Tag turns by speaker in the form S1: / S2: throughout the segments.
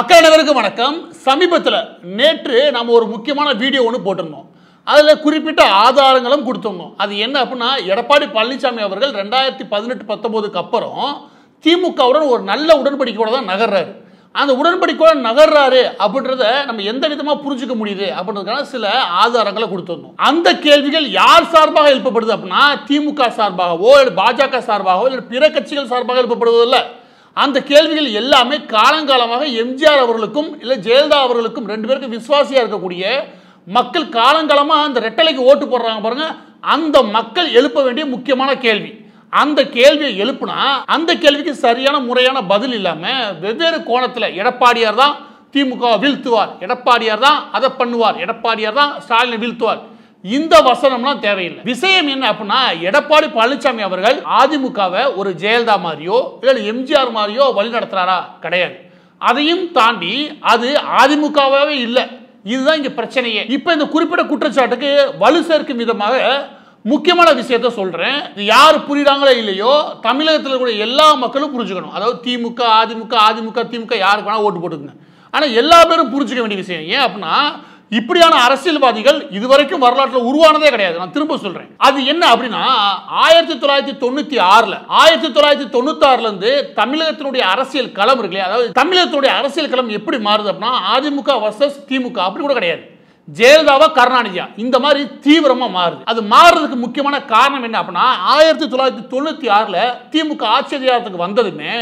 S1: மக்கள் அனைவருக்கும் வணக்கம். சமீபத்தில் நேற்று நம்ம ஒரு முக்கியமான வீடியோ ஒன்று போட்டிருந்தோம். அதில் குறிப்பிட்ட ஆதாரங்களும் கொடுத்திருந்தோம். அது என்ன அப்படின்னா, எடப்பாடி பழனிசாமி அவர்கள் 2018-19க்கு அப்புறம் திமுகவுடன் ஒரு நல்ல உடன்படிக்கையோட தான் நகர்றாரு. அந்த உடன்படிக்கையோட நகர்றாரு அப்படின்றத நம்ம எந்த விதமாக புரிஞ்சுக்க முடியுது அப்படின்றதுக்கான சில ஆதாரங்களை கொடுத்திருந்தோம். அந்த கேள்விகள் யார் சார்பாக எழுப்பப்படுது அப்படின்னா, திமுக சார்பாகவோ இல்லை பாஜக சார்பாகவோ இல்லை பிற கட்சிகள் சார்பாக எழுப்பப்படுவதில்லை. அந்த கேள்விகள் எல்லாமே காலங்காலமாக எம்ஜிஆர் அவர்களுக்கும் இல்லை ஜெயலலிதா அவர்களுக்கும் ரெண்டு பேருக்கு விசுவாசியாக இருக்கக்கூடிய மக்கள் காலங்காலமாக அந்த ரெட்டலைக்கு ஓட்டு போடுறாங்க பாருங்க, அந்த மக்கள் எழுப்ப வேண்டிய முக்கியமான கேள்வி. அந்த கேள்வியை எழுப்புனா அந்த கேள்விக்கு சரியான முறையான பதில் இல்லாமல் வெவ்வேறு கோணத்தில் எடப்பாடியார் தான் திமுக வீழ்த்துவார், எடப்பாடியார் தான் அதை பண்ணுவார், எடப்பாடியார் தான் ஸ்டாலினை வீழ்த்துவார், இந்த வசனம்லாம் தேவையில்லை. விஷயம் என்ன அப்படின்னா, எடப்பாடி பழனிசாமி அவர்கள் அதிமுகவை ஒரு ஜெயலலிதா மாதிரியோ இல்லை எம்ஜிஆர் மாதிரியோ வழி நடத்துறாரா? கிடையாது. அதையும் தாண்டி அது அதிமுகவே இல்லை. இதுதான் இங்க பிரச்சனையே. இப்ப இந்த குறிப்பிட்ட குற்றச்சாட்டுக்கு வலு சேர்க்கும் விதமாக முக்கியமான விஷயத்த சொல்றேன். இது யார் புரியுறாங்களோ இல்லையோ, தமிழகத்தில் இருக்கக்கூடிய எல்லா மக்களும் புரிஞ்சுக்கணும். அதாவது திமுக அதிமுக அதிமுக திமுக யாருக்கு வேணா ஓட்டு போட்டுக்கங்க, ஆனா எல்லா பேரும் புரிஞ்சுக்க வேண்டிய விஷயம். ஏன் அப்படின்னா, இப்படியான அரசியல்வாதிகள் இதுவரைக்கும் வரலாற்றில் உருவானதே கிடையாது. நான் திரும்ப சொல்றேன். அது என்ன அப்படின்னா, 1996 1996 இருந்து தமிழகத்தினுடைய அரசியல் களம் இருக்கு. அதாவது தமிழகத்தினுடைய அரசியல் களம் எப்படி மாறுது அப்படின்னா, அதிமுக வர்சஸ் திமுக அப்படி கூட கிடையாது. ஜெயலலிதாவா கருணாநிதியா இந்த மாதிரி தீவிரமா மாறுது. அது மாறுறதுக்கு முக்கியமான காரணம் என்ன அப்படின்னா, 1996 திமுக ஆட்சி அதிகாரத்துக்கு வந்ததுமே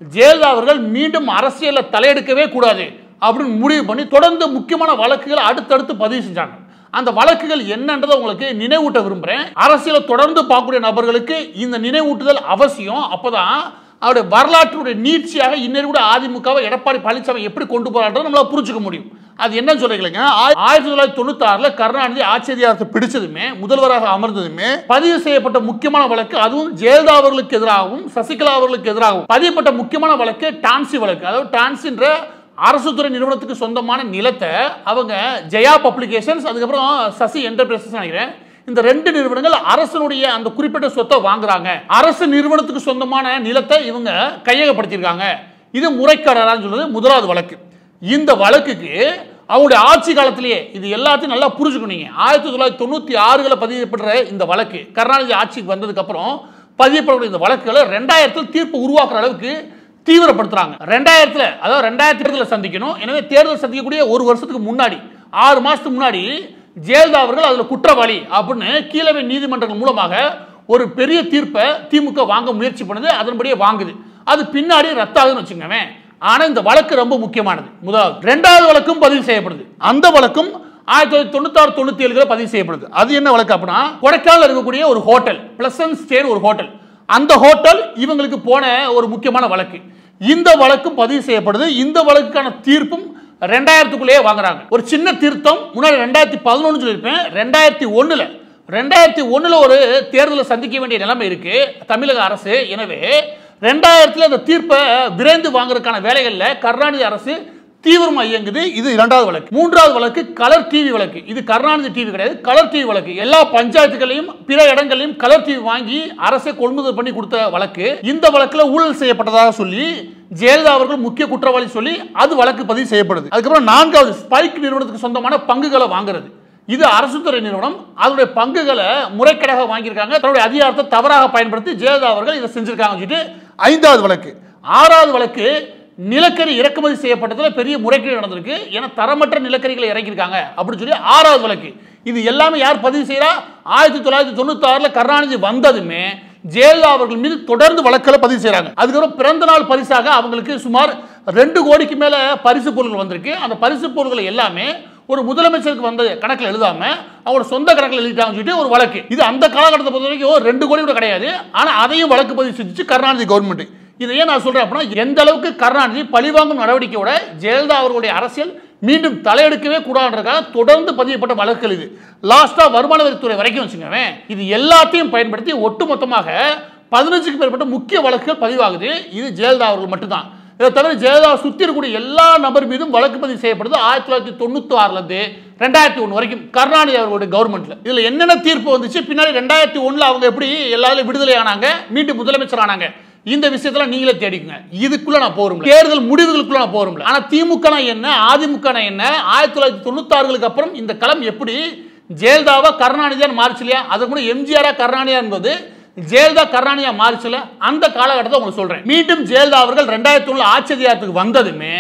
S1: ஜெயலலிதா அவர்கள் மீண்டும் அரசியலில் தலையெடுக்கவே கூடாது அப்படின்னு முடிவு பண்ணி தொடர்ந்து முக்கியமான வழக்குகளை அடுத்தடுத்து பதிவு செஞ்சாங்க. அந்த வழக்குகள் என்னன்றதை உங்களுக்கு நினைவூட்ட விரும்புகிறேன். அரசியலை தொடர்ந்து பார்க்கக்கூடிய நபர்களுக்கு இந்த நினைவூட்டுதல் அவசியம். அப்போதான் அவருடைய வரலாற்றுடைய நீட்சியாக இன்னொரு கூட அதிமுகவை எடப்பாடி பழனிசாமி எப்படி கொண்டு போறான்றதை நம்மளால புரிஞ்சுக்க முடியும். அது என்னன்னு சொல்றீங்க, 1996 கருணாநிதி ஆட்சி அதிகாரத்தை பிடிச்சதுமே முதல்வராக அமர்ந்ததுமே பதிவு செய்யப்பட்ட முக்கியமான வழக்கு, அதுவும் ஜெயலலிதா அவர்களுக்கு எதிராகவும் சசிகலா அவர்களுக்கு எதிராகவும் பதியப்பட்ட முக்கியமான வழக்கு டான்சி வழக்கு. அதாவது டான்சின்ற அரசு துறை நிறுவனத்துக்கு சொந்தமான நிலத்தை அவங்க ஜெயா பப்ளிகேஷன்ஸ் அதுக்கப்புறம் சசி என்டர்பிரைசஸ் நினைக்கிறேன், இந்த ரெண்டு நிறுவனங்கள் அரசனுடைய அந்த குறிப்பிட்ட சொத்தை வாங்குறாங்க. அரசு நிறுவனத்துக்கு சொந்தமான நிலத்தை இவங்க கையகப்படுத்தியிருக்காங்க. இது முறைகேடான்னு சொல்றது முதலாவது வழக்கு. இந்த வழக்குக்கு அவங்களுடைய ஆட்சி காலத்திலேயே இது எல்லாத்தையும் நல்லா புரிஞ்சுக்கணும். 1996 பதியப்படுற இந்த வழக்கு கருணாநிதி ஆட்சிக்கு வந்ததுக்கு அப்புறம் பதியப்படக்கூடிய இந்த வழக்குகளை 2000 தீர்ப்பு உருவாக்குற அளவுக்கு தீவிரப்படுத்துறாங்க. 2000 அதாவது 2000 சந்திக்கணும். எனவே தேர்தல் சந்திக்கக்கூடிய ஒரு வருஷத்துக்கு முன்னாடி 6 மாசத்துக்கு முன்னாடி ஜெயலலிதா அவர்கள் அதுல குற்றவாளி அப்படின்னு கீழவை நீதிமன்றங்கள் மூலமாக ஒரு பெரிய தீர்ப்பை திமுக வாங்க முயற்சி பண்ணுது. அதன்படியே வாங்குது. அது பின்னாடி ரத்தாகுதுன்னு வச்சுக்கோங்க. ஆனா இந்த வழக்கு ரொம்ப முக்கியமானது. முதலாவது. 2வது வழக்கும் பதிவு செய்யப்படுது. அந்த வழக்கும் 1996-97 பதிவு செய்யப்படுது. அது என்ன வழக்கு அப்படின்னா, கொடைக்கானல் இருக்கக்கூடிய ஒரு ஹோட்டல் பிளசன்ட் ஸ்டே ஒரு ஹோட்டல், அந்த ஹோட்டல் இவங்களுக்கு போன ஒரு முக்கியமான வழக்கு. இந்த வழக்கும் பதிவு செய்யப்படுது. இந்த வழக்குக்கான தீர்ப்பும் 2000 வாங்குறாங்க. ஒரு சின்ன திருத்தம், முன்னாடி 2011 சொல்லியிருப்பேன், 2001 ஒரு தேர்தலை சந்திக்க வேண்டிய நிலைமை இருக்கு தமிழக அரசு. எனவே 2000 அந்த தீர்ப்பை விரைந்து வாங்குறதுக்கான வேலைகளில் கருணாநிதி அரசு தீவிரமா இயங்குது. இது 2வது வழக்கு. 3வது வழக்கு கலர் டிவி வழக்கு. இது கருணாநிதி டிவி கிடையாது, கலர் டிவி வழக்கு. எல்லா பஞ்சாயத்துகளையும் பிற இடங்களையும் கலர் டிவி வாங்கி அரசை கொள்முதல் பண்ணி கொடுத்த வழக்கு. இந்த வழக்குல ஊழல் செய்யப்பட்டதாக சொல்லி ஜெயலலிதா அவர்கள் முக்கிய குற்றவாளி சொல்லி அது வழக்கு பதிவு செய்யப்படுது. அதுக்கப்புறம் 4வது ஸ்பைக் நிறுவனத்துக்கு சொந்தமான பங்குகளை வாங்குறது. இது அரசு துறை நிறுவனம், அதனுடைய பங்குகளை முறைகேடாக வாங்கியிருக்காங்க, தன்னுடைய அதிகாரத்தை தவறாக பயன்படுத்தி ஜெயலலிதா அவர்கள் இதை செஞ்சிருக்காங்க சொல்லிட்டு 5வது வழக்கு. 6வது வழக்கு நிலக்கரி இறக்குமதி செய்யப்பட்டதில் பெரிய முறைகேடு நடந்திருக்கு, ஏன்னா தரமற்ற நிலக்கரிகளை இறக்கியிருக்காங்க அப்படின்னு சொல்லி 6வது வழக்கு. இது எல்லாமே யார் பதிவு செய்யறா? 1996 கருணாநிதி வந்ததுமே ஜெயலலிதா அவர்கள் மீது தொடர்ந்து வழக்குகளை பதிவு செய்யறாங்க. அதுக்கப்புறம் பிறந்த நாள் பரிசாக அவங்களுக்கு சுமார் 2 கோடிக்கு மேல பரிசு பொருட்கள் வந்திருக்கு. அந்த பரிசு பொருட்கள் எல்லாமே ஒரு முதலமைச்சருக்கு வந்த கணக்கில் எழுதாம அவரோட சொந்த கணக்கில் எழுதிட்டாங்கன்னு சொல்லிட்டு ஒரு வழக்கு. இது அந்த காலகட்டத்தை பொறுத்த வரைக்கும் 2 கோடி கூட கிடையாது, ஆனா அதையும் வழக்கு பதிவு செஞ்சு கருணாநிதி கவர்மெண்ட். இதை ஏன் நான் சொல்றேன் அப்படின்னா, எந்த அளவுக்கு கருணாநிதி பழிவாங்கும் நடவடிக்கையோட ஜெயலலிதா அவர்களுடைய அரசியல் மீண்டும் தலையெடுக்கவே கூடாதுன்றதுக்காக தொடர்ந்து பதியப்பட்ட வழக்குகள். இது லாஸ்டா வருமான வரித்துறை வரைக்கும் வச்சுக்கோங்க. இது எல்லாத்தையும் பயன்படுத்தி ஒட்டுமொத்தமாக 15க்கும் மேற்பட்ட முக்கிய வழக்குகள் பதிவாகுது. இது ஜெயலலிதா அவர்கள் மட்டும்தான். இதை தவிர ஜெயலலிதா சுற்றி இருக்கக்கூடிய எல்லா நபர் மீதும் வழக்கு பதிவு செய்யப்படுது. 1996 2001 வரைக்கும் கருணாநிதி அவர்களுடைய கவர்மெண்ட்ல. இதுல என்னென்ன தீர்ப்பு வந்துச்சு, பின்னாடி 2001 அவங்க எப்படி எல்லாரும் விடுதலை ஆனாங்க, மீண்டும் முதலமைச்சர் ஆனாங்க, இந்த விஷயத்துல நீங்களே தேடிக்குங்க. இதுக்குள்ள நான் போறோம்ல, தேர்தல் முடிவுகளுக்குள்ள நான் போறோம்ல. ஆனா திமுக என்ன, அதிமுக என்ன, 1996க்கு அப்புறம் இந்த களம் எப்படி ஜெயலலிதாவா கருணாநிதியா மாறிச்சு இல்லையா? அதுக்கு முன்னாடி எம்ஜிஆரா கருணாநிதியா என்பது ஜெயலலிதா கருணாநிதியா மாறிச்சுல, அந்த காலகட்டத்தை உங்களுக்கு சொல்றேன். மீண்டும் ஜெயலலிதா அவர்கள் 2001 ஆட்சி அதிகாரத்துக்கு வந்ததுமே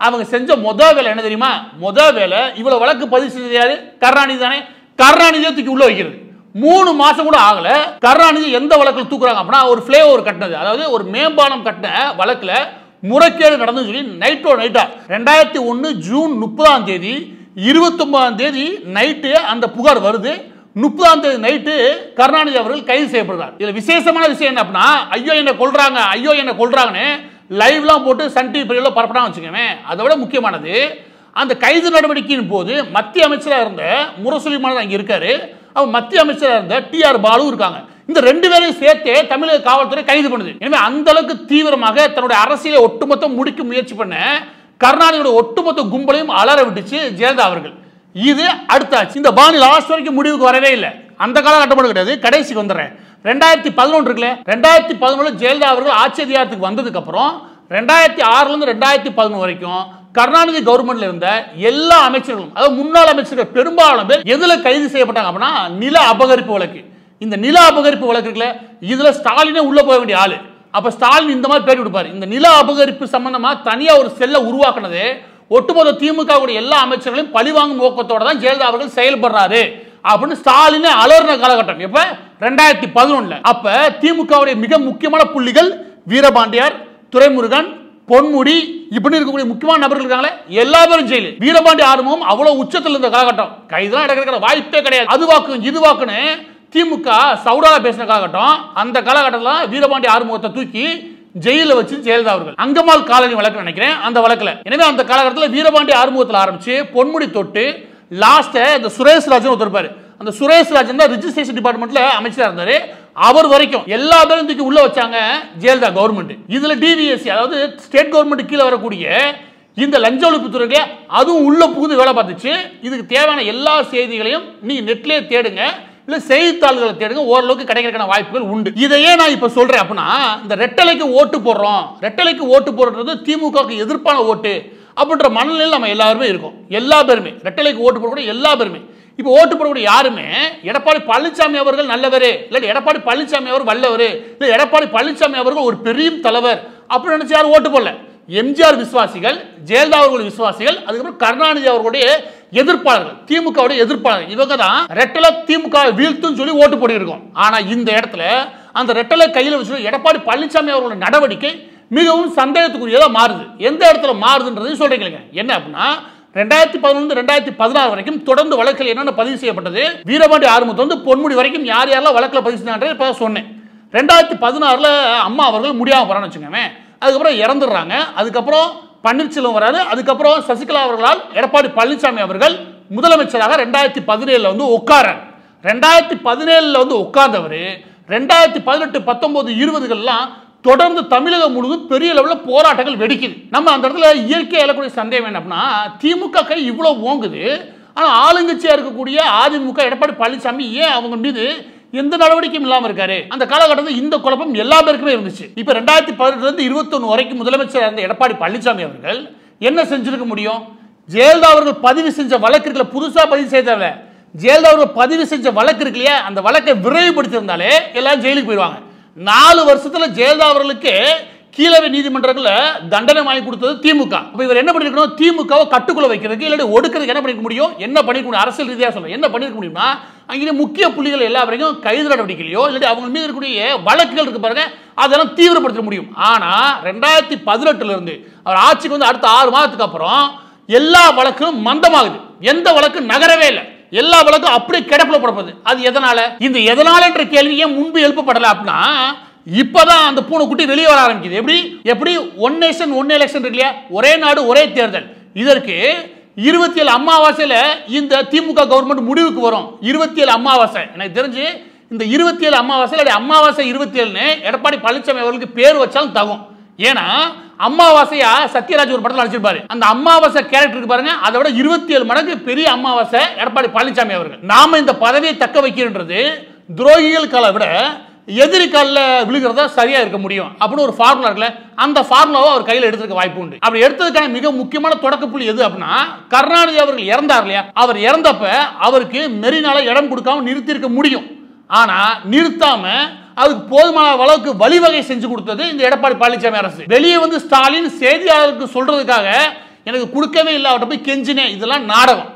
S1: அவங்க செஞ்ச முதல் வேலை என்ன தெரியுமா? முதல் வேலை இவ்வளவு வழக்கு பதிவு செஞ்சது யாரு? கருணாநிதி தானே. கருணாநிதியை தூக்கி உள்ள வைக்கிறது. 3 மாசம் கூட ஆகல, கருணாநிதி எந்த வழக்கில் தூக்குறாங்க அப்படின்னா, ஒரு ஃபிளைஓவர் கட்டினது, அதாவது ஒரு மேம்பாலம் கட்டின வழக்குல முறைகேடு நடந்து சொல்லி நைட்டோ நைட்டா 2001 ஜூன் 30ஆம் தேதி 29ஆம் தேதி நைட்டு அந்த புகார் வருது. 30ஆம் தேதி நைட்டு கருணாநிதி அவர்கள் கைது செய்யப்படுறார். இதுல விசேஷமான விஷயம் என்ன அப்படின்னா, ஐயோ என்ன கொல்றாங்க, ஐயோ என்ன கொல்றாங்கன்னு லைவ்லாம் போட்டு சன் டிவி பெரியல பரப்பலாம் வச்சுக்கோங்க. அதை விட முக்கியமானது, அந்த கைது நடவடிக்கையின் போது மத்திய அமைச்சராக இருந்த முரசொலிமான் அங்கே இருக்காரு. அவர் மத்திய அமைச்சராக இருந்த டிஆர் பாலு இருக்காங்க. இந்த 2 பேரையும் சேர்த்து தமிழக காவல்துறை கைது பண்ணுது. எனவே அந்த அளவுக்கு தீவிரமாக தன்னுடைய அரசியலை ஒட்டுமொத்தம் முடிக்க முயற்சி பண்ண கருணாநிதியோட ஒட்டுமொத்த கும்பலையும் அலற விட்டுச்சு ஜெயலலிதா அவர்கள். இது அடுத்தாச்சு. இந்த பாணி லாஸ்ட் வரைக்கும் முடிவுக்கு வரவே இல்லை. அந்த காலகட்டம் கிடையாது, கடைசிக்கு வந்துடுறேன். 2011 இருக்குல்ல, 2011 ஜெயலலிதா அவர்கள் ஆட்சி அதிகாரத்துக்கு வந்ததுக்கு அப்புறம் 2006 இருந்து 2011 வரைக்கும் கருணாநிதி கவர்மெண்ட்ல இருந்த எல்லா அமைச்சர்களும், அதாவது முன்னாள் அமைச்சர்கள் பெரும்பாலான பேர் எதுல கைது செய்யப்பட்டாங்க அப்படின்னா, நில அபகரிப்பு வழக்கு. இந்த நில அபகரிப்பு வழக்கு இருக்குல்ல, இதுல ஸ்டாலினே உள்ள போக வேண்டிய ஆளு. அப்ப ஸ்டாலின் இந்த மாதிரி பேட்டி கொடுப்பாரு. இந்த நில அபகரிப்பு சம்பந்தமா தனியா ஒரு செல்ல உருவாக்குனது ஒட்டுமொத்த திமுக எல்லா அமைச்சர்களையும் பழிவாங்கும் நோக்கத்தோட தான் ஜெயலலிதா அவர்கள் செயல்படுறாரு அப்படின்னு ஸ்டாலினே அலர்ன காலகட்டம். எப்ப 2011. அப்ப திமுக மிக முக்கியமான புள்ளிகள் வீரபாண்டியார், துரைமுருகன், பொன்முடி இப்படி இருக்கக்கூடிய முக்கியமான நபர்கள் இருக்காங்களே, எல்லா பேரும் ஜெயிலு. வீரபாண்டி ஆறுமுகம் அவ்வளவு உச்சத்தில் இருந்த காலகட்டம். கைதெல்லாம் நடக்கிற வாய்ப்பே கிடையாது. அது வாக்கு இது வாக்குன்னு திமுக சவுடால பேசின காலகட்டம். அந்த காலகட்டத்தில் வீரபாண்டி ஆறுமுகத்தை தூக்கி ஜெயில வச்சு ஜெயலலிதா அவர்கள் அங்கமால் காலனி வழக்கு நினைக்கிறேன் அந்த வழக்குல. எனவே அந்த காலகட்டத்தில் வீரபாண்டி ஆறுமுகத்தில் ஆரம்பிச்சு பொன்முடி தொட்டு லாஸ்ட் இந்த சுரேஷ் ராஜன் ஒருத்தருப்பாரு. அந்த சுரேஷ் ராஜன் தான் ரிஜிஸ்ட்ரேஷன் டிபார்ட்மெண்ட்ல அமைச்சரா இருந்தாரு. அவர் வரைக்கும் எல்லா பேரும் தூக்கி உள்ள வச்சாங்க ஜெயலலிதா கவர்மெண்ட். இதுல டிவிஎஸ்சி, அதாவது ஸ்டேட் கவர்மெண்ட் கீழே வரக்கூடிய இந்த லஞ்ச ஒழிப்பு துறையில அதுவும் உள்ள புகுந்து வேலை பார்த்துச்சு. இதுக்கு தேவையான எல்லா செய்திகளையும் நீங்க நெட்லயே தேடுங்க, இல்ல செய்தித்தாள்களை தேடுங்க, ஓரளவுக்கு கிடைக்கிறதுக்கான வாய்ப்புகள் உண்டு. இதையே நான் இப்ப சொல்றேன் அப்படின்னா, இந்த ரெட்டலைக்கு ஓட்டு போடுறோம், ரெட்டலைக்கு ஓட்டு போடுறது திமுகவுக்கு எதிர்ப்பான ஓட்டு அப்படின்ற மனநிலையில் நம்ம எல்லாருமே இருக்கோம். எல்லா பேருமே ரெட்டலைக்கு ஓட்டு போடக்கூடிய எல்லா பேருமே. இப்போ ஓட்டு போடக்கூடிய யாருமே எடப்பாடி பழனிசாமி அவர்கள் நல்லவர், இல்லை எடப்பாடி பழனிசாமி அவர் வல்லவர், இல்லை எடப்பாடி பழனிசாமி அவர்கள் ஒரு பெரிய தலைவர் அப்படின்னு நினைச்சு யாரும் ஓட்டு போடல. எம்ஜிஆர் விசுவாசிகள், ஜெயலலிதா அவர்கள் விசுவாசிகள், அதுக்கப்புறம் கருணாநிதி அவர்களுடைய எதிர்ப்பாளர்கள், திமுக எதிர்ப்பாளர்கள், இவங்க தான் ரெட்டலை திமுக வீழ்த்துன்னு சொல்லி ஓட்டு போட்டு இருக்கோம். ஆனா இந்த இடத்துல அந்த ரெட்டலை கையில் வச்சு எடப்பாடி பழனிசாமி அவர்களுடைய நடவடிக்கை மிகவும் சந்தேகத்துக்குரியதா மாறுது. எந்த இடத்துல மாறுதுன்றதையும் சொல்றீங்க. என்ன அப்படின்னா, 2011 2016 வரைக்கும் தொடர்ந்து வழக்கில் என்னென்ன பதிவு செய்யப்பட்டது, வீரபாண்டி ஆறுமுகத்தில் பொன்முடி வரைக்கும் யார் யாரெல்லாம் வழக்கில் பதிவு செஞ்சாங்க இப்ப சொன்னேன். 2016 அம்மா அவர்கள் முடியாம போறான்னு வச்சுக்கோங்க. அதுக்கப்புறம் இறந்துடுறாங்க. அதுக்கப்புறம் பன்னீர்செல்வம் வராது. அதுக்கப்புறம் சசிகலா அவர்களால் எடப்பாடி பழனிசாமி அவர்கள் முதலமைச்சராக 2017 வந்து உட்காரார். 2017 வந்து உட்கார்ந்தவர் 2018 19 20 தொடர்ந்து தமிழகம் முழுவதும் பெரிய லெவலில் போராட்டங்கள் வெடிக்குது. நம்ம அந்த இடத்துல இயற்கையாக எழக்கூடிய சந்தேகம் என்ன அப்படின்னா, திமுக கை இவ்வளவு ஓங்குது, ஆனால் ஆளுங்கட்சியா இருக்கக்கூடிய அதிமுக எடப்பாடி பழனிசாமி ஏன் அவங்க மீது எந்த நடவடிக்கையும் இல்லாமல் இருக்காரு? அந்த காலகட்டத்தில் இந்த குழப்பம் எல்லா பேருக்குமே இருந்துச்சு. இப்போ 2018 21 வரைக்கும் முதலமைச்சர் இருந்த எடப்பாடி பழனிசாமி அவர்கள் என்ன செஞ்சிருக்க முடியும்? ஜெயலலிதா அவர்கள் பதிவு செஞ்ச வழக்கு இருக்குல்ல, புதுசாக பதிவு செய்தவங்க ஜெயலலிதா அவர்கள் பதிவு செஞ்ச வழக்கு இருக்கு இல்லையா, அந்த வழக்கை விரைவுபடுத்தியிருந்தாலே எல்லாரும் ஜெயிலுக்கு போயிடுவாங்க. 4 வருஷத்துல ஜெயலலிதா அவர்களுக்கு கீழவை நீதிமன்றங்களில் தண்டனை வாங்கி கொடுத்தது திமுக. அப்ப இவர் என்ன பண்ணிருக்கணும்? திமுகவை கட்டுக்குள்ள வைக்கிறதுக்கு இல்லாட்டி ஒடுக்கிறதுக்கு என்ன பண்ணிக்க முடியும்? என்ன பண்ணிக்க முடியும்? அரசியல் ரீதியாக சொல்றேன், என்ன பண்ணிருக்க முடியும்னா, அங்கே முக்கிய புள்ளிகள் எல்லா வரைக்கும் கைது நடவடிக்கையிலையோ இல்லாட்டி அவங்க மீது இருக்கக்கூடிய வழக்குகள் இருக்கு பாருங்க, அதெல்லாம் தீவிரப்படுத்த முடியும். ஆனா 2018 இருந்து அவர் ஆட்சிக்கு வந்து அடுத்த 6 மாதத்துக்கு அப்புறம் எல்லா வழக்கும் மந்தமாகுது. எந்த வழக்கு நகரவே இல்லை, எல்லா வழக்கும் அப்படியே கிடப்புல போடப்படுது. அது எதனால? இந்த எதனால என்ற கேள்வி ஏன் முன்பு எழுப்பப்படல அப்படின்னா, இப்பதான் அந்த பூனைக்குட்டி வெளியே வர ஆரம்பிக்குது. எப்படி ஒன் நேஷன் ஒன் எலெக்ஷன் இருக்கு இல்லையா, ஒரே நாடு ஒரே தேர்தல். இதற்கு 27 அமாவாசையில இந்த திமுக கவர்மெண்ட் முடிவுக்கு வரும். 27 அமாவாசை எனக்கு தெரிஞ்சு இந்த 27 அமாவாசை அமாவாசை 27 எடப்பாடி பழனிசாமி அவர்களுக்கு பேர் வச்சாலும் தகும். ஏன்னா அமாவாசையா சத்யராஜ் ஒரு படத்தில் நடிச்சிருப்பாரு. அந்த அமாவாசை கேரக்டருக்கு பாருங்க, அதை விட 27 மடங்கு பெரிய அமாவாசை எடப்பாடி பழனிசாமி அவர்கள். நாம இந்த பதவியை தக்க வைக்கிறது துரோகிகளுக்கால விட எதிரி காலில் விழுகிறதா சரியா இருக்க முடியும் அப்படின்னு ஒரு ஃபார்முலா இருக்குல்ல, அந்த ஃபார்முலாவை அவர் கையில் எடுத்துக்க வாய்ப்பு உண்டு. அப்படி எடுத்ததுக்கான மிக முக்கியமான தொடக்க புள்ளி எது அப்படின்னா, கருணாநிதி அவர்கள் இறந்தார் இல்லையா, அவர் இறந்தப்ப அவருக்கு மெரினால இடம் கொடுக்காம நிறுத்தி இருக்க முடியும். ஆனா நிறுத்தாம அதுக்கு போதுமான அளவுக்கு வழிவகை செஞ்சு கொடுத்தது இந்த எடப்பாடி பழனிசாமி அரசு. வெளியே வந்து ஸ்டாலின் செய்தியாளருக்கு சொல்றதுக்காக எனக்கு கொடுக்கவே இல்லை, அவர்கிட்ட போய் கெஞ்சினேன், இதெல்லாம் நாடகம்,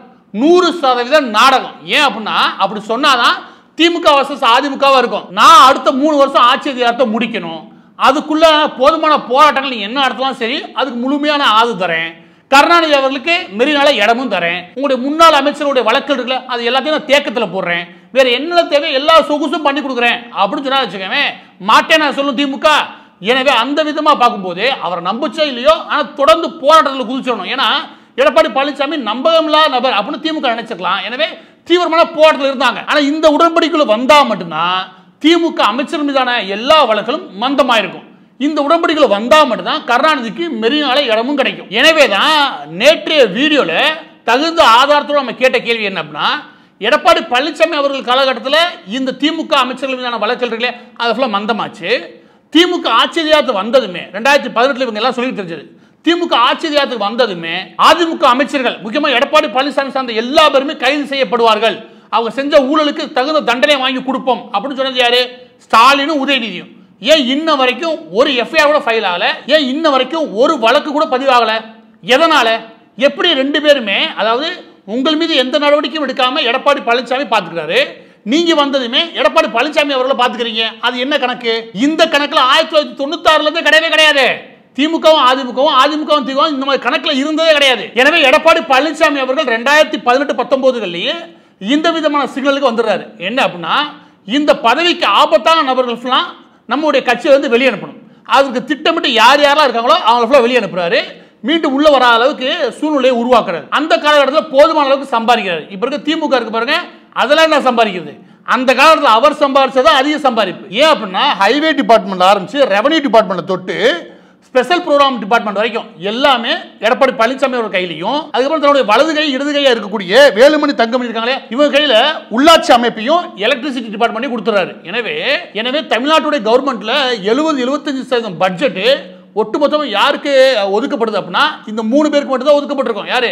S1: 100% நாடகம். ஏன் அப்படின்னா அப்படி சொன்னாதான் திமுக வர்சஸ் அதிமுகவா இருக்கும். நான் அடுத்த 3 வருஷம் ஆட்சி அதிகாரத்தை முடிக்கணும், அதுக்குள்ள போதுமான போராட்டங்கள் நீங்க என்ன நடத்தலாம் சரி, அதுக்கு முழுமையான ஆதரவு தரேன். கருணாநிதி அவர்களுக்கு மெரினால இடமும் தரேன். உங்களுடைய முன்னாள் அமைச்சருடைய வழக்குகள் இருக்குல்ல, அது எல்லாத்தையும் நான் தேக்கத்தில் போடுறேன். வேற என்ன தேவை எல்லா சொகுசும் பண்ணி கொடுக்குறேன் அப்படின்னு சொன்னா வச்சுக்கவே மாட்டேன் நான் சொல்லும் திமுக. எனவே அந்த விதமா பார்க்கும்போது அவரை நம்புச்சோ இல்லையோ, ஆனால் தொடர்ந்து போராட்டத்தில் குதிச்சிடணும். ஏன்னா எடப்பாடி பழனிசாமி நம்பகமில்லாத நபர் அப்படின்னு திமுக நினைச்சிருக்கலாம். எனவே தீவிரமான போராட்டத்தில் இருந்தாங்க. ஆனால் இந்த உடன்படிக்கைக்குள்ள வந்தா மட்டும்தான் திமுக அமைச்சர் மீதான எல்லா வழக்குகளும் மந்தமாயிருக்கும். இந்த உடன்படிக்கைக்குள்ள வந்தா மட்டும்தான் கருணாநிதிக்கு மெரினால இடமும் கிடைக்கும். எனவே தான் நேற்றைய வீடியோல தகுந்த ஆதாரத்தோடு நம்ம கேட்ட கேள்வி என்ன அப்படின்னா, எடப்பாடி பழனிசாமி அவர்கள் காலகட்டத்தில் இந்த திமுக அமைச்சர்கள் மீதான வழக்குகள் இருக்குல்ல, அது மந்தமாச்சு. திமுக ஆட்சி அதிகாரத்துக்கு வந்ததுமே 2018 இவங்க எல்லாம் சொல்லி தெரிஞ்சது, திமுக ஆட்சி அதிகாரத்துக்கு வந்ததுமே அதிமுக அமைச்சர்கள் முக்கியமாக எடப்பாடி பழனிசாமி சார்ந்த எல்லா பேருமே கைது செய்யப்படுவார்கள், அவங்க செஞ்ச ஊழலுக்கு தகுந்த தண்டனை வாங்கி கொடுப்போம் அப்படின்னு சொன்னது யாரு? ஸ்டாலினும் உதயநிதியும். ஏன் இன்ன வரைக்கும் ஒரு எஃப்ஐஆர் கூட ஃபைல் ஆகல? ஏன் இன்ன வரைக்கும் ஒரு வழக்கு கூட பதிவாகல? எதனால? எப்படி ரெண்டு பேருமே, அதாவது உங்கள் மீது எந்த நடவடிக்கையும் எடுக்காம எடப்பாடி பழனிசாமி பார்த்துக்கிறாரு, நீங்க வந்ததுமே எடப்பாடி பழனிசாமி அவர்களை பார்த்துக்கிறீங்க, அது என்ன கணக்கு? இந்த கணக்குல 1996 இருந்து கிடையவே கிடையாது. திமுகவும் அதிமுகவும் அதிமுகவும் திமுகவும் இந்த மாதிரி கணக்குல இருந்ததே கிடையாது. எனவே எடப்பாடி பழனிசாமி அவர்கள் 2018-19 இந்த விதமான சிக்னலுக்கு வந்துடுறாரு. என்ன அப்படின்னா, இந்த பதவிக்கு ஆபத்தான நபர்கள் நம்முடைய கட்சியை வந்து வெளியே அனுப்பணும். அதுக்கு திட்டமிட்டு யார் யாரெல்லாம் இருக்காங்களோ அவங்கள வெளியே அனுப்புறாரு. மீண்டும் உள்ள வர அளவுக்கு சூழ்நிலையை உருவாக்குறாரு. அந்த காலகட்டத்தில் போதுமான அளவுக்கு சம்பாதிக்கிறாரு. இப்ப இருக்க திமுக இருக்கு பாருங்க, அதெல்லாம் என்ன சம்பாதிக்கிறது? அந்த காலத்தில் அவர் சம்பாதிச்சதான் அதிக சம்பாதிப்பு. ஏன் அப்படின்னா ஹைவே டிபார்ட்மெண்ட் ஆரம்பிச்சு ரெவன்யூ டிபார்ட்மெண்ட் தொட்டு ஸ்பெஷல் ப்ரோக்ராம் டிபார்ட்மெண்ட் வரைக்கும் எல்லாமே எடப்பாடி பழனிசாமி அவர்கள் கையிலையும், அதுக்கப்புறம் தன்னுடைய வலது கை இடது கையா இருக்கக்கூடிய வேலுமணி தங்கமணி இருக்காங்களே, இவங்க கையில உள்ளாட்சி அமைப்பையும் எலக்ட்ரிசிட்டி டிபார்ட்மெண்ட் கொடுத்துறாரு. எனவே தமிழ்நாட்டுடைய கவர்மெண்ட்ல 70-75% பட்ஜெட் ஒட்டுமொத்தமாக யாருக்கு ஒதுக்கப்படுது அப்படின்னா இந்த 3 பேருக்கு மட்டும் தான் ஒதுக்கப்பட்டிருக்கும். யாரு?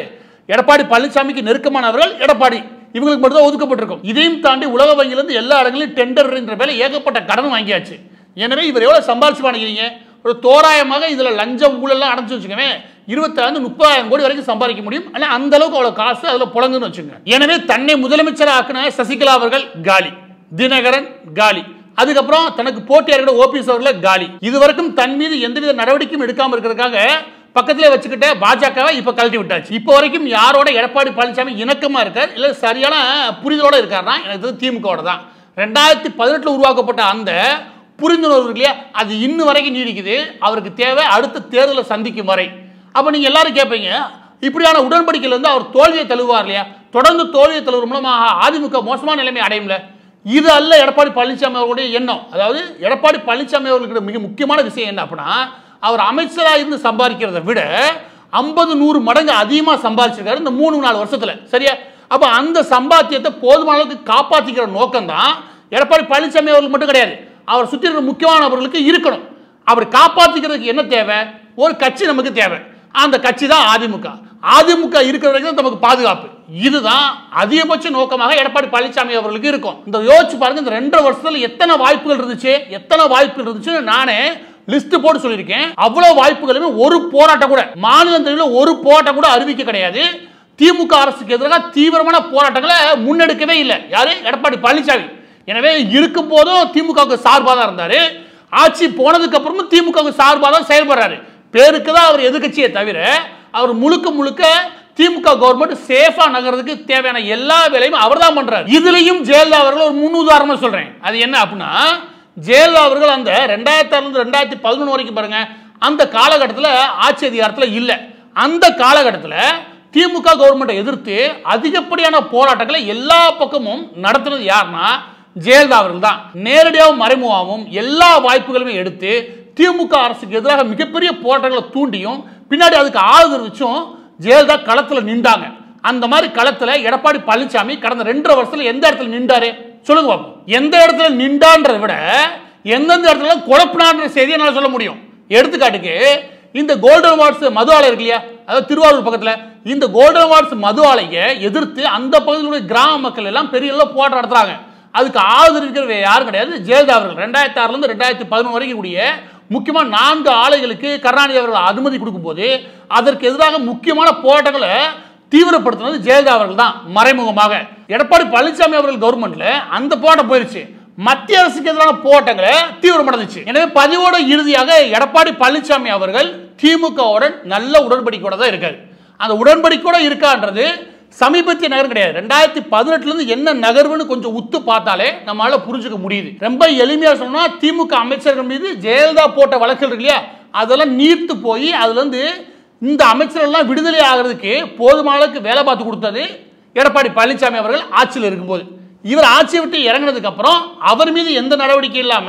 S1: எடப்பாடி பழனிசாமிக்கு நெருக்கமானவர்கள் எடப்பாடி, இவங்களுக்கு மட்டும் தான் ஒதுக்கப்பட்டிருக்கும். இதையும் தாண்டி உலக வங்கியிலிருந்து எல்லா இடங்களிலும் டெண்டர் என்ற பேரில் ஏகப்பட்ட கடன் வாங்கியாச்சு. எனவே இவர் எவ்வளவு சம்பாதிச்சு வாங்கிக்கிறீங்க? ஒரு தோராயமாக இதுல லஞ்சம் ஊழல்லாம் அடைஞ்சு வச்சுக்கவே 25,000-30,000 கோடி வரைக்கும் சம்பாதிக்க முடியும். ஆனா அந்த அளவுக்கு அவ்வளவு காசு அதுல புழங்குன்னு வச்சுங்க. எனவே தன்னை முதலமைச்சர் ஆக்கின சசிகலா அவர்கள் காலி, தினகரன் காலி, அதுக்கப்புறம் தனக்கு போட்டியாளர்கள் ஓபிஎஸ் அவர்கள் காலி. இதுவரைக்கும் தன் மீது எந்தவித நடவடிக்கையும் எடுக்காம இருக்கிறதுக்காக பக்கத்திலே வச்சுக்கிட்ட பாஜகவை இப்ப கழட்டி விட்டாச்சு. இப்போ வரைக்கும் யாரோட எடப்பாடி பழனிசாமி இணக்கமா இருக்கார் இல்ல சரியான புரிதலோட இருக்காருன்னா எனக்கு திமுக தான். 2018 உருவாக்கப்பட்ட அந்த புரிந்துணர்வு இல்லையா, அது இன்னும் வரைக்கும் நீடிக்குது. அவருக்கு தேவை அடுத்த தேர்தலை சந்திக்கும் வரை. அப்ப நீங்க எல்லாரும் கேட்பீங்க, இப்படியான உடன்படிக்கையில இருந்து அவர் தோல்வியை தழுவார் இல்லையா, தொடர்ந்து தோல்வியை தழுவுற மூலமாக அதிமுக மோசமான நிலைமை அடையும்ல. இது அல்ல எடப்பாடி பழனிசாமி அவர்களுடைய எண்ணம். அதாவது எடப்பாடி பழனிசாமி அவர்களுக்கு மிக முக்கியமான விஷயம் என்ன அப்படின்னா, அவர் அமைச்சராக இருந்து சம்பாதிக்கிறத விட 50-100 மடங்கு அதிகமாக சம்பாதிச்சிருக்காரு இந்த 3-4 வருஷத்துல. சரியா? அப்ப அந்த சம்பாத்தியத்தை போதுமான அளவுக்கு காப்பாற்றிக்கிற நோக்கம் தான் எடப்பாடி பழனிசாமி அவர்களுக்கு மட்டும் கிடையாது, அவர் சுற்றி இருக்கிற முக்கியமானவர்களுக்கு இருக்கணும். அவர் காப்பாற்றிக்கிறதுக்கு என்ன தேவை? ஒரு கட்சி நமக்கு தேவை. அந்த கட்சி தான் அதிமுக. அதிமுக இருக்கிற வரைக்கும் நமக்கு பாதுகாப்பு. இதுதான் அதிகபட்ச நோக்கமாக எடப்பாடி பழனிசாமி அவர்களுக்கு இருக்கும். இந்த யோசிச்சு பாருங்க, இந்த 2.5 வருஷத்துல எத்தனை வாய்ப்புகள் இருந்துச்சு நானே லிஸ்ட் போட்டு சொல்லியிருக்கேன். அவ்வளவு வாய்ப்புகளுமே ஒரு போராட்டம் கூட மாநிலத்தில் ஒரு போராட்டம் கூட அறிவிக்க கிடையாது. திமுக அரசுக்கு எதிராக தீவிரமான போராட்டங்களை முன்னெடுக்கவே இல்லை யாரு? எடப்பாடி பழனிசாமி. எனவே இருக்கும் போதும் திமுக சார்பாக தான் இருந்தாரு, ஆட்சி போனதுக்கு அப்புறமும் திமுக சார்பாக தான் செயல்படுறாரு. பேருக்கு தான் அவர் எதிர்கட்சியை தவிர அவர் முழுக்க திமுக கவர்மெண்ட் சேஃபா நகர்றதுக்கு தேவையான எல்லா வேலையும் அவர் தான் பண்றாரு. இதுலயும் ஜெயலலிதா அவர்கள் ஒரு முன் உதாரணமா சொல்றேன். அது என்ன அப்படின்னா, ஜெயலலிதா அவர்கள் அந்த 2006-2011 வரைக்கும் பாருங்க, அந்த காலகட்டத்தில் ஆட்சி அதிகாரத்தில் இல்லை. அந்த காலகட்டத்தில் திமுக கவர்மெண்ட்டை எதிர்த்து அதிகப்படியான போராட்டங்களை எல்லா பக்கமும் நடத்துறது யாருன்னா ஜெயலலிதா அவர்கள் தான். நேரடியாகவும் மறைமுகமாகவும் எல்லா வாய்ப்புகளுமே எடுத்து திமுக அரசுக்கு எதிராக மிகப்பெரிய போராட்டங்களை தூண்டியும் பின்னாடி அதுக்கு ஆதரவு வச்சும் ஜெயலலிதா களத்தில் நின்றாங்க. அந்த மாதிரி களத்தில் எடப்பாடி பழனிசாமி கடந்த 2.5 வருஷத்துல எந்த இடத்துல நின்றாரு சொல்லுங்க பாப்போம். எந்த இடத்துல நின்றான்றதை விட எந்தெந்த இடத்துல குழப்பினான்ற செய்தியை என்னால் சொல்ல முடியும். எடுத்துக்காட்டுக்கு இந்த கோல்டன் வார்ட்ஸ் மது ஆலை இருக்கு இல்லையா, அதாவது திருவாரூர் பக்கத்தில், இந்த கோல்டன் வார்ட்ஸ் மது ஆலையை எதிர்த்து அந்த பகுதியிலுடைய கிராம மக்கள் எல்லாம் பெரிய அளவில் போராட்டம் நடத்துறாங்க. அதுக்கு ஆதரிக்கிற யாரும் கிடையாது, ஜெயலலிதா அவர்கள். 2006 2011 வரைக்கும் கூடிய முக்கியமான 4 ஆலைகளுக்கு கருணாநிதி அவர்கள் அனுமதி கொடுக்கும்போது அதற்கு எதிராக முக்கியமான போராட்டங்களை தீவிரப்படுத்தினது ஜெயலலிதா அவர்கள் தான் மறைமுகமாக. எடப்பாடி பழனிசாமி அவர்கள் கவர்மெண்ட்ல அந்த போராட்டம் போயிருச்சு, மத்திய அரசுக்கு எதிரான போராட்டங்களை தீவிரமடைந்துச்சு. எனவே பதிவோட இறுதியாக எடப்பாடி பழனிசாமி அவர்கள் திமுகவுடன் நல்ல உடன்படிக்கையோட தான் இருக்காரு. அந்த உடன்படிக்கையோட இருக்கான்றது சமீபத்திய நகர் கிடையாது. 2018 என்ன நகர்வுன்னு கொஞ்சம் உத்து பார்த்தாலே நம்மளால புரிஞ்சுக்க முடியுது. ரொம்ப எளிமையா சொன்னா, திமுக அமைச்சர்கள் மீது ஜெயலலிதா போட்ட வழக்குகள் இருக்கு இல்லையா, அதெல்லாம் நீர்த்து போய் அதுல இருந்து இந்த அமைச்சர்கள் விடுதலை ஆகிறதுக்கு போதுமான அளவுக்கு வேலை பார்த்து கொடுத்தது எடப்பாடி பழனிசாமி அவர்கள் ஆட்சியில் இருக்கும்போது. இவர் ஆட்சியை விட்டு இறங்கினதுக்கு அப்புறம் அவர் மீது எந்த நடவடிக்கை இல்லாம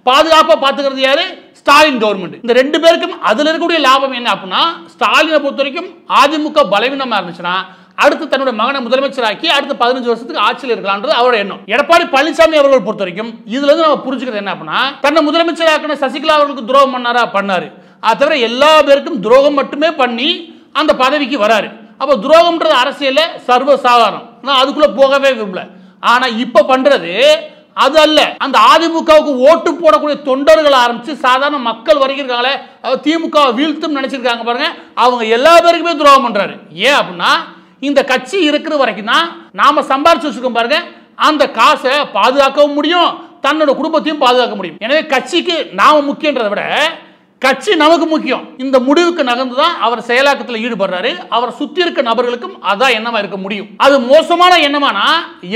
S1: பாதுகாப்பா பாத்துக்கிறது யாரு, ஸ்டாலின் கவர்மெண்ட். இந்த 2 பேருக்கும் அதுல இருக்கக்கூடிய லாபம் என்ன அப்படின்னா, ஸ்டாலினை பொறுத்த வரைக்கும் அதிமுக பலவீனமா இருந்துச்சுன்னா அடுத்து தன்னுடைய மகனை முதலமைச்சராக்கி அடுத்த 15 வருஷத்துக்கு ஆட்சியில் இருக்கலாம்ன்றது அவரோட எண்ணம். எடப்பாடி பழனிசாமி அவர்கள் பொறுத்த வரைக்கும் இதுல இருந்து நம்ம புரிஞ்சுக்கிறது என்ன அப்படின்னா, தன்னை முதலமைச்சராக்கின சசிகலா அவர்களுக்கு துரோகம் பண்ணாரு. அது தவிர எல்லா பேருக்கும் துரோகம் மட்டுமே பண்ணி அந்த பதவிக்கு வராரு. அப்ப துரோகம்ன்றது அரசியல சர்வ சாதாரணம், நான் அதுக்குள்ள போகவே விரும்பல. ஆனா இப்ப பண்றது அது அல்ல. அந்த அதிமுகவுக்கு ஓட்டு போடக்கூடிய தொண்டர்கள் ஆரம்பிச்சு சாதாரண மக்கள் வருகிறாங்களே, திமுக வீழ்த்தும் நினைச்சிருக்காங்க பாருங்க, அவங்க எல்லா பேருக்குமே துரோகம் பண்றாரு. ஏன் அப்படின்னா, இந்த கட்சி இருக்கிற வரைக்கும் தான் நாம சம்பாரிச்சு வச்சிருக்கோம் பாருங்க, அந்த காசை பாதுகாக்கவும் முடியும், தன்னோட குடும்பத்தையும் பாதுகாக்க முடியும். எனவே கட்சிக்கு நாம முக்கியன்றதை விட கட்சி நமக்கு முக்கியம். இந்த முடிவுக்கு நகர்ந்துதான் அவர் செயலாக்கத்தில் ஈடுபடுறாரு. அவர் சுத்தி இருக்க நபர்களுக்கும் அதான் எண்ணமா இருக்க முடியும். அது மோசமான எண்ணமானா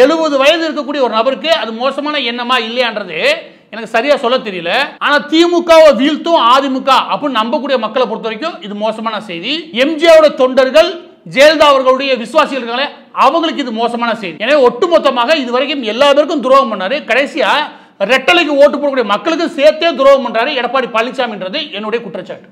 S1: 70 வயது இருக்கக்கூடிய ஒரு நபருக்கு அது மோசமான எண்ணமா இல்லையான்றது எனக்கு சரியா சொல்ல தெரியல. ஆனா திமுகவை வீழ்த்தும் அதிமுக அப்படின்னு நம்பக்கூடிய மக்களை பொறுத்த வரைக்கும் இது மோசமான செய்தி. எம்ஜிஆரோட தொண்டர்கள் ஜெயலலிதா அவர்களுடைய விசுவாசிகள் இருக்காங்களே, அவங்களுக்கு இது மோசமான செய்தி. எனவே ஒட்டுமொத்தமாக இதுவரைக்கும் எல்லா பேருக்கும் துரோகம் பண்ணாரு, கடைசியா ரெட்டலைக்கு ஓட்டு போடக்கூடிய மக்களுக்கு சேர்த்தே துரோகம் பண்றாரு எடப்பாடி பழனிசாமின்றது என்னுடைய குற்றச்சாட்டு.